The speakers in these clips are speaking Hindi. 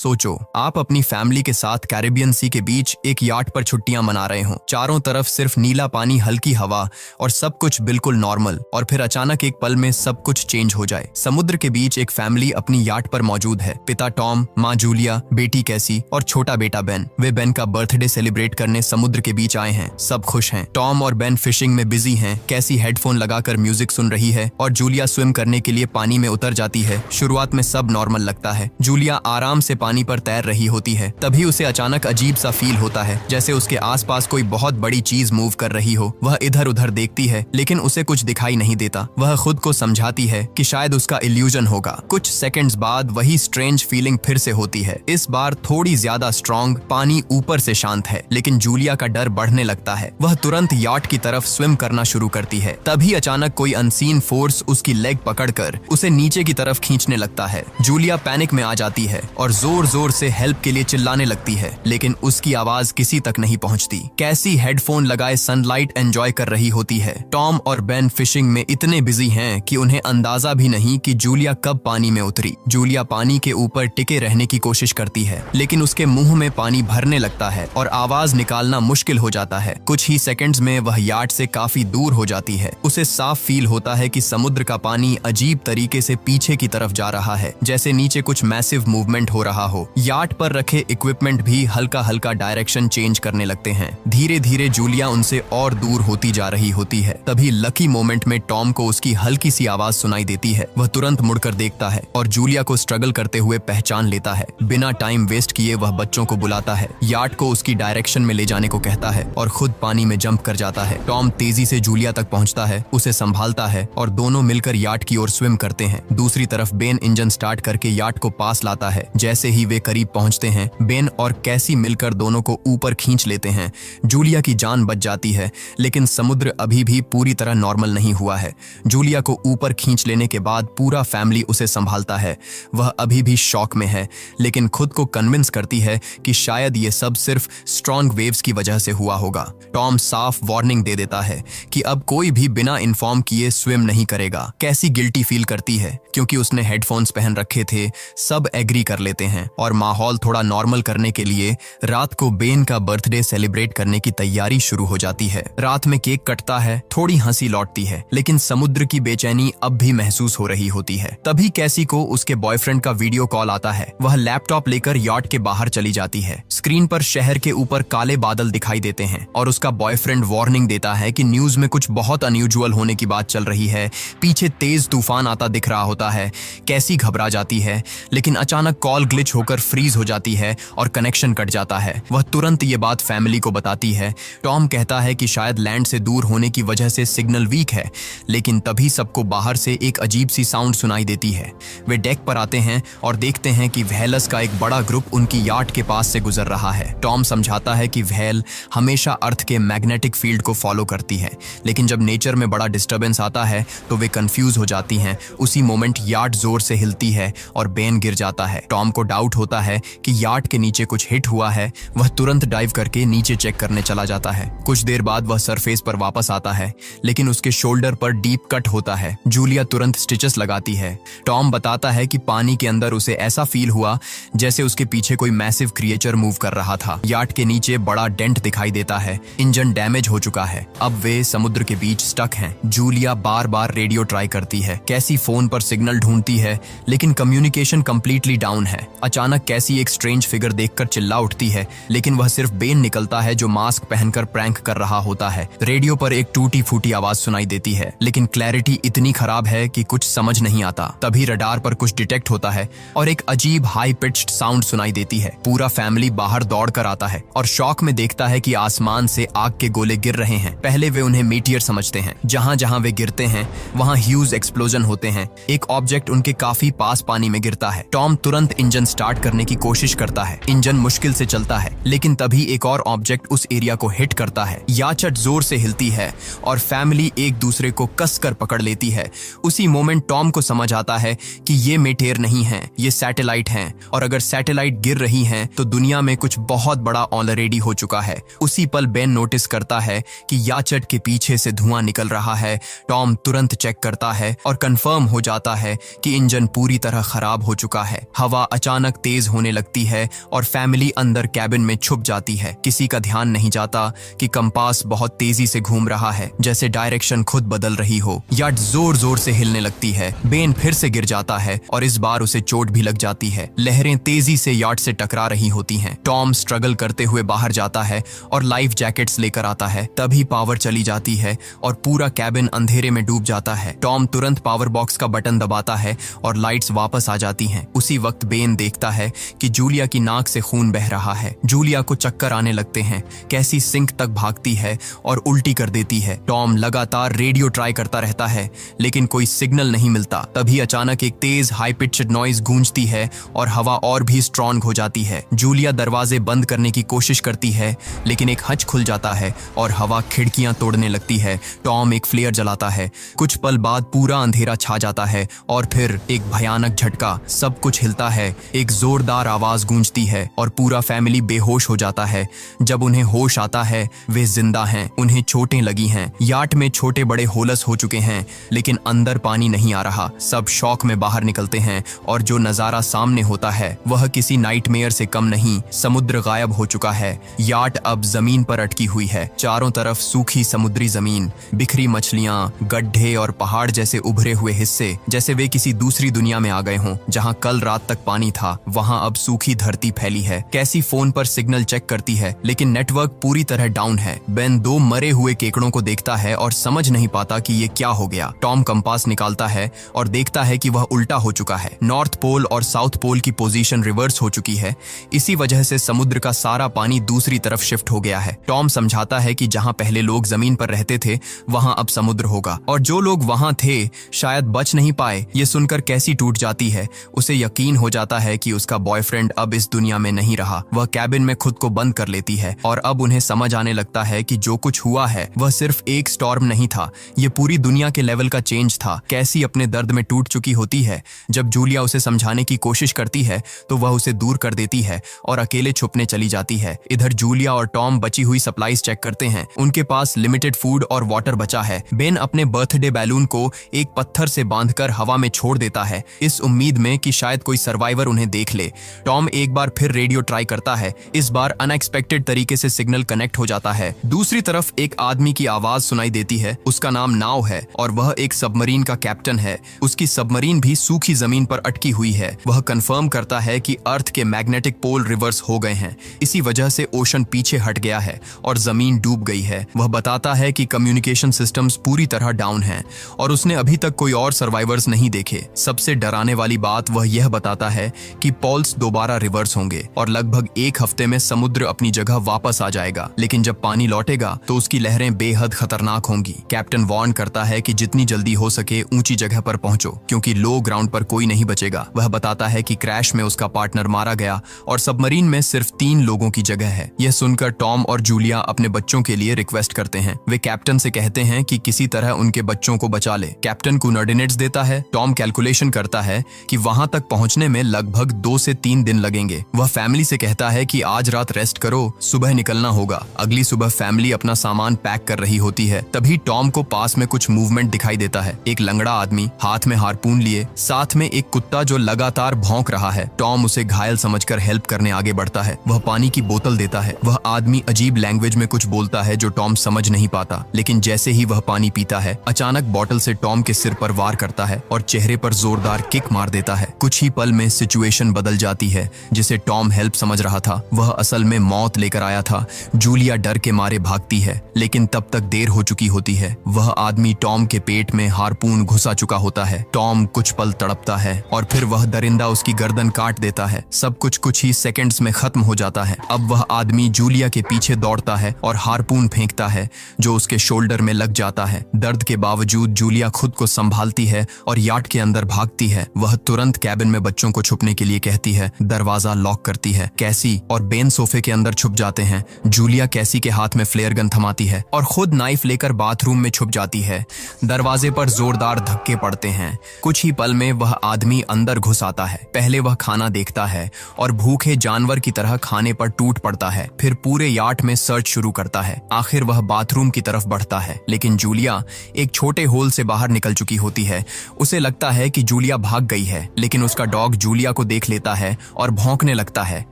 सोचो, आप अपनी फैमिली के साथ कैरिबियन सी के बीच एक याट पर छुट्टियां मना रहे हो। चारों तरफ सिर्फ नीला पानी, हल्की हवा और सब कुछ बिल्कुल नॉर्मल। और फिर अचानक एक पल में सब कुछ चेंज हो जाए। समुद्र के बीच एक फैमिली अपनी याट पर मौजूद है। पिता टॉम, माँ जूलिया, बेटी कैसी और छोटा बेटा बेन। वे बेन का बर्थडे सेलिब्रेट करने समुद्र के बीच आए हैं। सब खुश हैं। टॉम और बेन फिशिंग में बिजी हैं। कैसी हेडफोन लगाकर म्यूजिक सुन रही है और जूलिया स्विम करने के लिए पानी में उतर जाती है। शुरुआत में सब नॉर्मल लगता है। जूलिया आराम से पानी पर तैर रही होती है। तभी उसे अचानक अजीब सा फील होता है, जैसे उसके आसपास कोई बहुत बड़ी चीज मूव कर रही हो। वह इधर उधर देखती है, लेकिन उसे कुछ दिखाई नहीं देता। वह खुद को समझाती है कि शायद उसका इल्यूजन होगा। कुछ सेकंड्स बाद वही स्ट्रेंज फीलिंग फिर से होती है। इस बार थोड़ी ज्यादा स्ट्रॉन्ग। पानी ऊपर से शांत है, लेकिन जूलिया का डर बढ़ने लगता है। वह तुरंत याट की तरफ स्विम करना शुरू करती है। तभी अचानक कोई अनसीन फोर्स उसकी लेग पकड़कर उसे नीचे की तरफ खींचने लगता है। जूलिया पैनिक में आ जाती है और जोर जोर से हेल्प के लिए चिल्लाने लगती है, लेकिन उसकी आवाज किसी तक नहीं पहुंचती। कैसी हेडफोन लगाए सनलाइट एंजॉय कर रही होती है। टॉम और बेन फिशिंग में इतने बिजी हैं कि उन्हें अंदाजा भी नहीं कि जूलिया कब पानी में उतरी। जूलिया पानी के ऊपर टिके रहने की कोशिश करती है, लेकिन उसके मुंह में पानी भरने लगता है और आवाज निकालना मुश्किल हो जाता है। कुछ ही सेकंड्स में वह याट से काफी दूर हो जाती है। उसे साफ फील होता है कि समुद्र का पानी अजीब तरीके से पीछे की तरफ जा रहा है, जैसे नीचे कुछ मैसिव मूवमेंट हो रहा हो। याट पर रखे इक्विपमेंट भी हल्का हल्का डायरेक्शन चेंज करने लगते हैं। धीरे धीरे जूलिया उनसे और दूर होती जा रही होती है। तभी लकी मोमेंट में टॉम को उसकी हल्की सी आवाज सुनाई देती है। वह तुरंत मुड़कर देखता है और जूलिया को स्ट्रगल करते हुए पहचान लेता है। बिना टाइम वेस्ट किए वह बच्चों को बुलाता है, याट को उसकी डायरेक्शन में ले जाने को कहता है और खुद पानी में जंप कर जाता है। टॉम तेजी से जूलिया तक पहुंचता है, उसे संभालता है और दोनों मिलकर याट की ओर स्विम करते हैं। दूसरी तरफ बेन इंजन स्टार्ट करके याट को पास लाता है। जैसे ही वे करीब पहुंचते हैं, बेन और कैसी मिलकर दोनों को ऊपर खींच लेते हैं। जूलिया की जान बच जाती है, लेकिन समुद्र अभी भी पूरी तरह नॉर्मल नहीं हुआ है। जूलिया को ऊपर खींच लेने के बाद पूरा फैमिली उसे संभालता है। वह अभी भी शॉक में है, लेकिन खुद को कन्विंस करती है कि शायद ये सब सिर्फ स्ट्रॉन्ग वेव्स की वजह से हुआ होगा। टॉम साफ वार्निंग दे देता है कि अब कोई भी बिना इन्फॉर्म किए स्विम नहीं करेगा। कैसी गिल्टी फील करती है क्योंकि उसने हेडफोन्स पहन रखे थे। सब एग्री कर लेते हैं और माहौल थोड़ा नॉर्मल करने के लिए रात को बेन का बर्थडे सेलिब्रेट करने की तैयारी शुरू हो जाती है। रात में केक कटता है, थोड़ी हंसी लौटती है, लेकिन समुद्र की बेचैनी अब भी महसूस हो रही होती है। तभी कैसी को उसके बॉयफ्रेंड का वीडियो कॉल आता है। वह लैपटॉप लेकर याट के बाहर चली जाती है। स्क्रीन पर शहर के ऊपर काले बादल दिखाई देते हैं और उसका बॉयफ्रेंड वार्निंग देता है कि न्यूज में कुछ बहुत अनयूजुअल होने की बात चल रही है। पीछे तेज तूफान आता दिख रहा होता है। कैसी घबरा जाती है, लेकिन अचानक कॉल ग्लिच होकर फ्रीज हो जाती है और कनेक्शन कट जाता है। वह तुरंत ये बात फैमिली को बताती है। टॉम कहता है कि शायद लैंड से दूर होने की वजह से सिग्नल वीक है, लेकिन तभी सबको बाहर से एक अजीब सी साउंड सुनाई देती है। वे डेक पर आते हैं और देखते हैं कि व्हेलस का एक बड़ा ग्रुप उनकी याट के पास से गुजर रहा है। टॉम समझाता है कि व्हेल हमेशा अर्थ के मैग्नेटिक फील्ड को फॉलो करती है, लेकिन जब नेचर में बड़ा डिस्टर्बेंस आता है तो वे कंफ्यूज हो जाती हैं। उसी मोमेंट याट जोर से हिलती है और बेन गिर जाता है। टॉम को डाउट होता है कि याट के नीचे कुछ हिट हुआ है। वह तुरंत डाइव करके नीचे चेक करने चला जाता है। कुछ देर बाद वह सरफेस पर वापस आता है, लेकिन उसके शोल्डर पर डीप कट होता है। जूलिया तुरंत स्टिचेस लगाती है। टॉम बताता है कि पानी के अंदर उसे ऐसा फील हुआ जैसे उसके पीछे कोई मैसिव क्रिएचर मूव कर रहा था। याट के नीचे बड़ा डेंट दिखाई देता है। इंजन डैमेज हो चुका है। अब वे समुद्र के बीच स्टक हैं। जूलिया बार बार रेडियो ट्राई करती है। कैसी फोन पर सिग्नल ढूंढती है, लेकिन कम्युनिकेशन कंप्लीटली डाउन है। अचानक कैसी एक स्ट्रेंज फिगर देखकर चिल्ला उठती है, लेकिन वह सिर्फ बेन निकलता है जो मास्क पहनकर प्रैंक कर रहा होता है। रेडियो पर एक टूटी फूटी आवाज सुनाई देती है, लेकिन क्लैरिटी इतनी खराब है कि कुछ समझ नहीं आता। तभी रडार पर कुछ डिटेक्ट होता है और एक अजीब हाई पिच्ड साउंड सुनाई देती है। पूरा फैमिली बाहर दौड़ कर आता है और शॉक में देखता है कि आसमान से आग के गोले गिर रहे हैं। पहले वे उन्हें मीटियर समझते हैं। जहां जहां वे गिरते हैं वहां ह्यूज एक्सप्लोजन होते हैं। एक ऑब्जेक्ट उनके काफी पास पानी में गिरता है। टॉम तुरंत इंजन स्टार्ट करने की कोशिश करता है। इंजन मुश्किल से चलता है, लेकिन तभी एक और ऑब्जेक्ट उस एरिया को हिट करता है। याचट जोर से हिलती है और फैमिली एक दूसरे को कसकर पकड़ लेती है। उसी मोमेंट टॉम को समझ आता है कि ये मेटेर नहीं है, ये सैटेलाइट हैं, और अगर सैटेलाइट गिर रही हैं तो दुनिया में कुछ बहुत बड़ा ऑलरेडी हो चुका है। उसी पल बेन नोटिस करता है कि याचट के पीछे से धुआं निकल रहा है। टॉम तुरंत चेक करता है और कंफर्म हो जाता है कि इंजन पूरी तरह खराब हो चुका है। हवा अचानक अचानक तेज होने लगती है और फैमिली अंदर कैबिन में छुप जाती है। किसी का ध्यान नहीं जाता कि कंपास बहुत तेजी से घूम रहा है, जैसे डायरेक्शन खुद बदल रही हो। याट जोर जोर से हिलने लगती है। बेन फिर से गिर जाता है और इस बार उसे चोट भी लग जाती है। लहरें तेजी से याट से टकरा रही होती हैं। टॉम स्ट्रगल करते हुए बाहर जाता है और लाइफ जैकेट्स लेकर आता है। तभी पावर चली जाती है और पूरा कैबिन अंधेरे में डूब जाता है। टॉम तुरंत पावर बॉक्स का बटन दबाता है और लाइट्स वापस आ जाती हैं। उसी वक्त बेन देखता है कि जूलिया की नाक से खून बह रहा है। जूलिया को चक्कर आने लगते हैं। कैसी सिंक तक भागती है और उल्टी कर देती है। टॉम लगातार रेडियो ट्राई करता रहता है लेकिन कोई सिग्नल नहीं मिलता। तभी अचानक एक तेज हाई पिच्ड नॉइज गूंजती है और हवा और भी स्ट्रॉन्ग हो जाती है। जूलिया दरवाजे बंद करने की कोशिश करती है लेकिन एक हच खुल जाता है और हवा खिड़कियां तोड़ने लगती है। टॉम एक फ्लेयर जलाता है। कुछ पल बाद पूरा अंधेरा छा जाता है और फिर एक भयानक झटका। सब कुछ हिलता है। एक जोरदार आवाज गूंजती है और पूरा फैमिली बेहोश हो जाता है। जब उन्हें होश आता है वे जिंदा हैं। उन्हें चोटें लगी हैं। याट में छोटे बड़े होलस हो चुके हैं लेकिन अंदर पानी नहीं आ रहा। सब शॉक में बाहर निकलते हैं और जो नजारा सामने होता है वह किसी नाइटमेयर से कम नहीं। समुद्र गायब हो चुका है। याट अब जमीन पर अटकी हुई है। चारों तरफ सूखी समुद्री जमीन, बिखरी मछलियां, गड्ढे और पहाड़ जैसे उभरे हुए हिस्से, जैसे वे किसी दूसरी दुनिया में आ गए हों। जहां कल रात तक पानी था वहां अब सूखी धरती फैली है। कैसी फोन पर सिग्नल चेक करती है लेकिन नेटवर्क पूरी तरह डाउन है। बेन दो मरे हुए केकड़ों को देखता है और समझ नहीं पाता कि ये क्या हो गया। टॉम कंपास निकालता है और देखता है कि वह उल्टा हो चुका है। नॉर्थ पोल और साउथ पोल की पोजीशन रिवर्स हो चुकी है। इसी वजह से समुद्र का सारा पानी दूसरी तरफ शिफ्ट हो गया है। टॉम समझाता है कि जहां पहले लोग जमीन पर रहते थे वहां अब समुद्र होगा और जो लोग वहां थे शायद बच नहीं पाए। ये सुनकर कैसी टूट जाती है। उसे यकीन हो जाता है कि उसका बॉयफ्रेंड अब इस दुनिया में नहीं रहा। वह कैबिन में खुद को बंद कर लेती है और अब उन्हें समझ आने लगता है कि जो कुछ हुआ है वह सिर्फ एक स्टॉर्म नहीं था, ये पूरी दुनिया के लेवल का चेंज था। कैसी अपने दर्द में टूट चुकी होती है। जब जूलिया उसे समझाने की कोशिश करती है तो वह उसे दूर कर देती है और अकेले छुपने चली जाती है। इधर जूलिया और टॉम बची हुई सप्लाईज चेक करते हैं। उनके पास लिमिटेड फूड और वाटर बचा है। बेन अपने बर्थडे बैलून को एक पत्थर से बांधकर हवा में छोड़ देता है, इस उम्मीद में कि शायद कोई सर्वाइवर उन्हें देख ले। टॉम एक बार फिर रेडियो ट्राई करता है। इस बार अनएक्सपेक्टेड तरीके से सिग्नल कनेक्ट हो जाता है। दूसरी तरफ एक आदमी की आवाज सुनाई देती है। उसका नाम नाव है और वह एक सबमरीन का कैप्टन है। उसकी सबमरीन भी सूखी जमीन पर अटकी हुई है। वह कंफर्म करता है कि अर्थ के मैग्नेटिक पोल रिवर्स हो गए हैं। इसी वजह से ओशन पीछे हट गया है और जमीन डूब गई है। वह बताता है कि कम्युनिकेशन सिस्टम्स पूरी तरह डाउन हैं और उसने अभी तक कोई और सर्वाइवर्स नहीं देखे। सबसे डराने वाली बात वह यह बताता है कि पोल्स दोबारा रिवर्स होंगे और लगभग एक हफ्ते में समुद्र अपनी जगह वापस आ जाएगा। लेकिन जब पानी लौटेगा तो उसकी लहरें बेहद खतरनाक होंगी। कैप्टन वार्न करता है कि जितनी जल्दी हो सके ऊंची जगह पर पहुंचो क्योंकि लो ग्राउंड पर कोई नहीं बचेगा। वह बताता है कि क्रैश में उसका पार्टनर मारा गया और सबमरीन में सिर्फ 3 लोगों की जगह है। यह सुनकर टॉम और जूलिया अपने बच्चों के लिए रिक्वेस्ट करते हैं। वे कैप्टन से कहते हैं कि किसी तरह उनके बच्चों को बचा ले। कैप्टन कोऑर्डिनेट्स देता है। टॉम कैलकुलेशन करता है कि वहां तक पहुंचने में लगभग 2 से 3 दिन लगेंगे। वह फैमिली से कहता है कि आज रात रेस्ट करो, सुबह निकलना होगा। अगली सुबह फैमिली अपना सामान पैक कर रही होती है। तभी टॉम को पास में कुछ मूवमेंट दिखाई देता है। एक लंगड़ा आदमी हाथ में हारपून लिए, साथ में एक कुत्ता जो लगातार भौंक रहा है। टॉम उसे घायल समझकर हेल्प करने आगे बढ़ता है। वह पानी की बोतल देता है। वह आदमी अजीब लैंग्वेज में कुछ बोलता है जो टॉम समझ नहीं पाता, लेकिन जैसे ही वह पानी पीता है अचानक बॉटल से टॉम के सिर पर वार करता है और चेहरे पर जोरदार किक मार देता है। कुछ ही पल में सिचुएशन बदल जाती है। जिसे टॉम हेल्प समझ रहा था वह असल में मौत लेकर आया था। जूलिया डर के मारे भागती है लेकिन तब तक देर हो चुकी होती है। वह आदमी टॉम के पेट में हारपून घुसा चुका होता है। टॉम कुछ पल तड़पता है और फिर वह दरिंदा उसकी गर्दन काट देता है। सब कुछ ही सेकंड्स में खत्म हो जाता है। अब वह आदमी जूलिया के पीछे दौड़ता है और हारपून फेंकता है जो उसके शोल्डर में लग जाता है। दर्द के बावजूद जूलिया खुद को संभालती है और याट के अंदर भागती है। वह तुरंत कैबिन में बच्चों को छुपने के लिए कहती है। दरवाजा लॉक करती है। कैसी और बेन सोफे के अंदर छुप जाते हैं। जूलिया कैसी के हाथ में फ्लेयर गन थमाती है और खुद नाइफ लेकर बाथरूम में छुप जाती है। दरवाजे पर जोरदार धक्के पड़ते हैं। कुछ ही पल में वह आदमी अंदर घुस आता है। पहले वह खाना देखता है और भूखे जानवर की तरह खाने पर टूट पड़ता है। फिर पूरे याट में सर्च शुरू करता है। आखिर वह बाथरूम की तरफ बढ़ता है लेकिन जूलिया एक छोटे होल से बाहर निकल चुकी होती है। उसे लगता है कि जूलिया भाग गई है लेकिन उसका डॉग जूलिया को देख लेता है और भौंकने लगता है।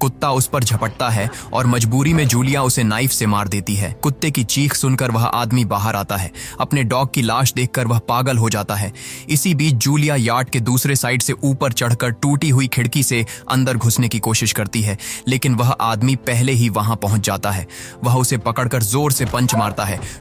कुत्ता उस पर झपटता है और मजबूरी में जूलिया उसे नाइफ से मार देती है। कुत्ते की चीख सुनकर वह आदमी बाहर आता है। अपने डॉग की लाश देखकर वह पागल हो जाता है। इसी बीच जूलिया यार्ड के दूसरे साइड से ऊपर चढ़कर टूटी हुई खिड़की से अंदर घुसने की कोशिश करती है, लेकिन वह आदमी पहले ही वहां पहुंच जाता है। वह उसे पकड़कर जोर से पंच मारता है।